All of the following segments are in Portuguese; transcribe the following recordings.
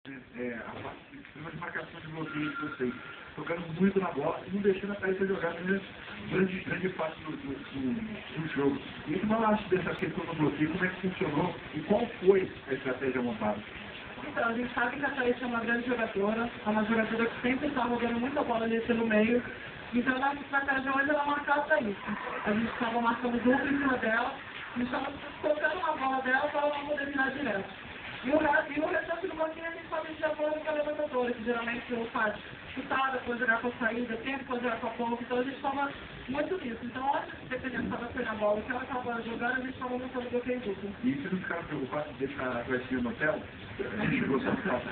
A parte de marcação de bloqueio de vocês, tocando muito na bola e não deixando a Thaísa jogar na grande parte do jogo. E o que eu acho dessa questão do bloqueio, como é que funcionou e qual foi a estratégia montada? Então, a gente sabe que a Thaís é uma grande jogadora, é uma jogadora que sempre está rodando muita bola ali pelo meio. Então, a nossa estratégia hoje era marcar a Thaís. A gente estava marcando duplo em cima dela, a gente estava tocando na bola dela para ela não poder virar direto. E o restante do bloqueio a gente fazia de acordo com a levantadora, que geralmente eu faço chutada, depois jogar com a saída, tempo, depois jogar com a ponta, então a gente estava muito nisso. Então, antes de dependendo se ela foi na bola, se ela estava jogando, a gente estava montando bloqueio duplo. E vocês não ficaram preocupados de deixar a Joycinha no hotel? A gente chegou só no carro,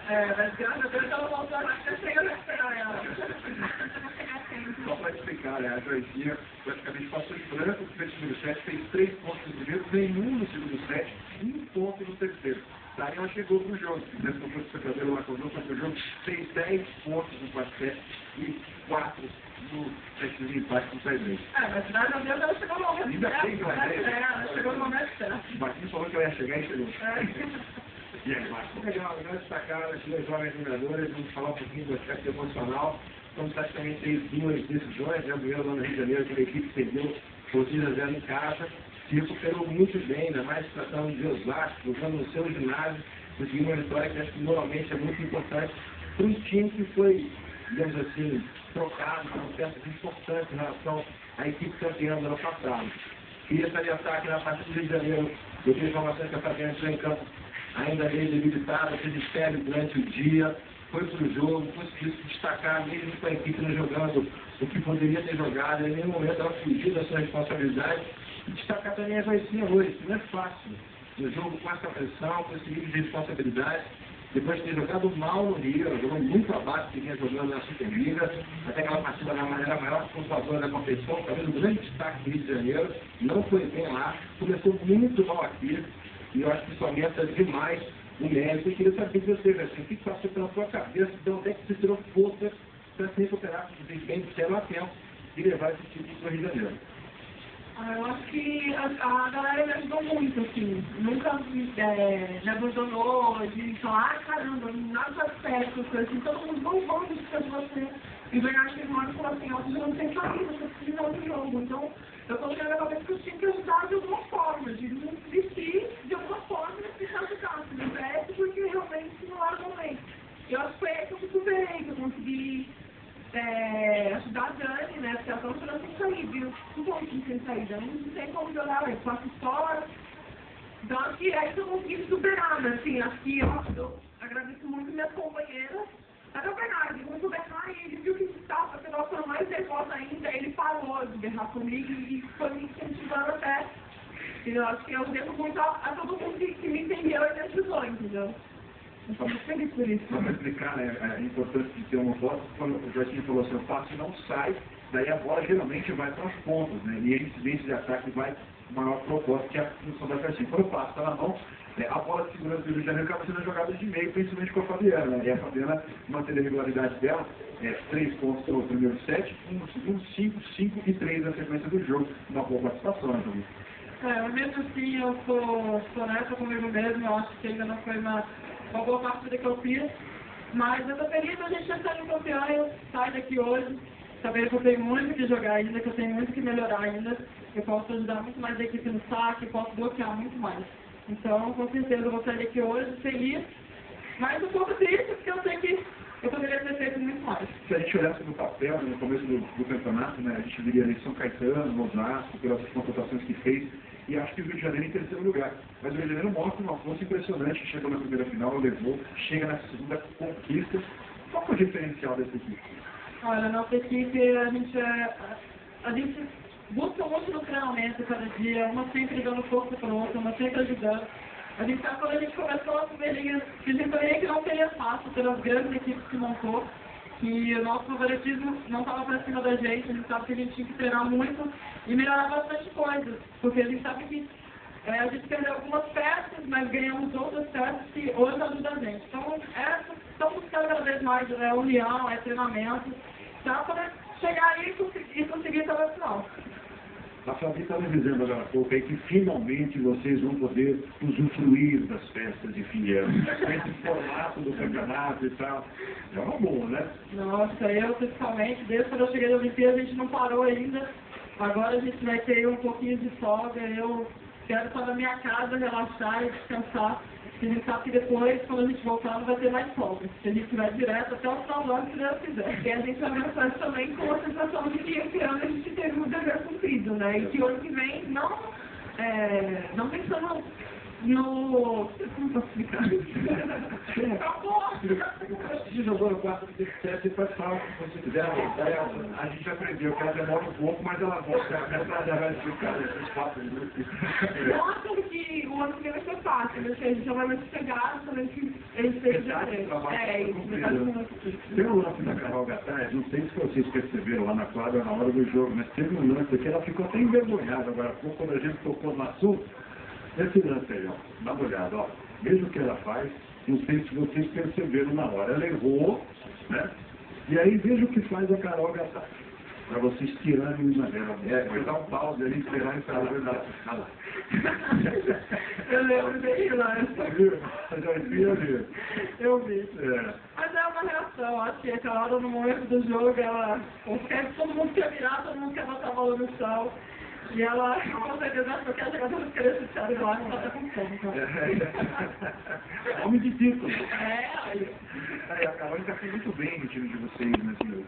mas graças a Deus ela voltou a nascer sem eu esperar ela. Só para explicar, a Joycinha praticamente passou de branco no primeiro set, fez 3 pontos no primeiro, nenhum no segundo set, 1 ponto no terceiro. Daí ela chegou para o jogo, nessa foi lá com o jogo, fez 10 pontos no quarto set e 4 no set de empate com o Pedro. Mas graças a Deus ela chegou no momento ainda certo. Bem que ela chegou no momento certo. O Marquinhos falou que ela ia chegar e chegou. E aí, Marcos? Legal, nós destacar as duas jovens jogadoras, vamos falar um pouquinho do aspecto emocional. Então, praticamente teve 2 decisões, a primeira lá no Rio de Janeiro, que a equipe perdeu por 2-0 em casa, se recuperou muito bem, ainda mais tratando de Osasco, jogando no seu ginásio, conseguiu uma vitória que acho que moralmente é muito importante para um time que foi, digamos assim, trocado por peças importantes em relação à equipe campeã do ano passado. Queria salientar aqui na partida do Rio de Janeiro, eu tenho informações que a Fabiana entrou em campo ainda meio debilitada, fez espelho durante o dia, foi para o jogo, conseguiu se destacar, mesmo com a equipe não jogando o que poderia ter jogado, em nenhum momento ela fugiu da sua responsabilidade, e destacar também a Joycinha hoje, que não é fácil, no jogo com essa pressão, conseguir de responsabilidade, depois de ter jogado mal no Rio, ela jogou muito abaixo que vinha jogando na Superliga, até aquela partida na maneira maior pontuadora da competição, talvez um grande destaque do Rio de Janeiro, não foi bem lá, começou muito mal aqui, e eu acho que isso aumenta demais o mérito. Eu queria saber de você, assim, o que passou pela sua cabeça, de onde é que você tirou força para se recuperar do desempenho que era a tempo e levar esse título para o Rio de Janeiro? Eu acho que a galera me ajudou muito, assim. Nunca me abandonou, de falar, caramba, nada certo, assim, todo mundo louvou isso pra você. E o Bernardo teve uma hora e falou assim, você não tem saída, você precisa do jogo. Então, eu coloquei na cabeça que eu tinha que ajudar de alguma forma, de não desistir de alguma forma e se ajudar, se não preste, porque realmente não era o momento. Eu acho que foi aí que eu me superei, que eu consegui ajudar a Dani, né? Porque ela não tem saída, viu? Não vou sem saída, não tem como jogar, eu faço fora. Então, acho que aí que eu consegui me superar, né? Assim, acho que eu agradeço muito minhas companheiras. Até o Bernardo, ele começou a berrar e ele viu que estava, porque nós fomos mais nervosa ainda, ele parou de berrar comigo e foi me incentivando até. E eu acho que eu devo muito a todo mundo que me entendeu e me ajudou, entendeu? Eu estou muito feliz por isso. Só para explicar, né, a importância de ter uma bola, quando o Joycinha falou assim, o passe não sai, daí a bola geralmente vai para as pontas, né, e a incidência de ataque vai maior propósito que a função da Joycinha. Quando o passe está na mão, a bola de segurança do Rio de Janeiro acaba sendo jogada de meio, principalmente com a Fabiana, né, e a Fabiana manteve a regularidade dela, 3 pontos no primeiro set, 1 no segundo, 5 e 3 na sequência do jogo, uma boa participação, né, também. Mesmo assim, eu sou honesta comigo mesmo, eu acho que ainda não foi uma boa partida que eu fiz, mas eu tô feliz da gente estar em campeão, eu saio daqui hoje, sabendo que eu tenho muito que jogar ainda, que eu tenho muito que melhorar ainda, eu posso ajudar muito mais a equipe no saque, eu posso bloquear muito mais. Então, com certeza, eu vou sair daqui hoje feliz, mas um pouco triste, porque eu sei que eu poderia ter feito muito mais. Se a gente olhasse no papel, no começo do campeonato, né, a gente viria ali São Caetano, Osasco, pelas contratações que fez, e acho que o Rio de Janeiro em terceiro lugar. Mas o Rio de Janeiro mostra uma força impressionante, chegou na primeira final, levou, chega na segunda, conquista. Qual foi o diferencial dessa equipe? Olha, nossa equipe, a gente busca muito no treinamento cada dia, uma sempre dando força para outra, uma sempre ajudando. A gente sabe quando a gente começou a Superliga, que a gente sabia que não seria fácil pelas grandes equipes que montou, que o nosso favoritismo não estava para cima da gente, a gente sabe que a gente tinha que treinar muito e melhorar bastante coisas, porque a gente sabe que a gente perdeu algumas peças, mas ganhamos outras peças que hoje ajudam a gente. Então, estamos buscando cada vez mais união, treinamento, para poder chegar aí e conseguir até o final. A Fabi estava dizendo agora há pouco aí que finalmente vocês vão poder usufruir das festas de fim de ano. Esse formato do campeonato e tal. É uma boa, né? Nossa, eu principalmente, desde quando eu cheguei na Olimpíada, a gente não parou ainda. Agora a gente vai ter um pouquinho de folga. Eu quero estar na minha casa, relaxar e descansar. A gente sabe que depois, quando a gente voltar, não vai ter mais folga. A gente vai direto até o salão, se Deus quiser. E a gente vai pensar também com a sensação de que esse ano a gente teve um dever cumprido, né? E que o ano que vem, não pensando no... Como posso explicar? Se jogou no quarto de você pode falar o que você quiser. A gente aprendeu que ela demora um pouco, mas ela volta. Ela já vai explicar esses 4 minutos. Não achando que o ano que vem vai ser fácil, né? Que a gente já vai mais sossegado, também que eles têm Tem um lance da Carol Gataz, não sei se vocês perceberam lá na quadra na hora do jogo, mas teve um lance aqui, ela ficou até envergonhada agora há pouco, quando a gente tocou no assunto. Esse lance aí, ó, dá uma olhada, ó. Veja o que ela faz, não sei se vocês perceberam na hora. Ela errou, né? E aí veja o que faz a Carol Gataz. Para vocês tirarem uma dela. Vou dar um pause ali, esperar e falar. Eu lembro dele lá. Eu vi. Mas é uma reação, acho que aquela hora no momento do jogo, ela quer que todo mundo quer virar, todo mundo quer botar a bola no chão. E ela, com certeza, achou que a jogadora queria chutar e lá, ela tá com fome. Homem de título. Aí. A Carol está muito bem no time de vocês, né, senhor?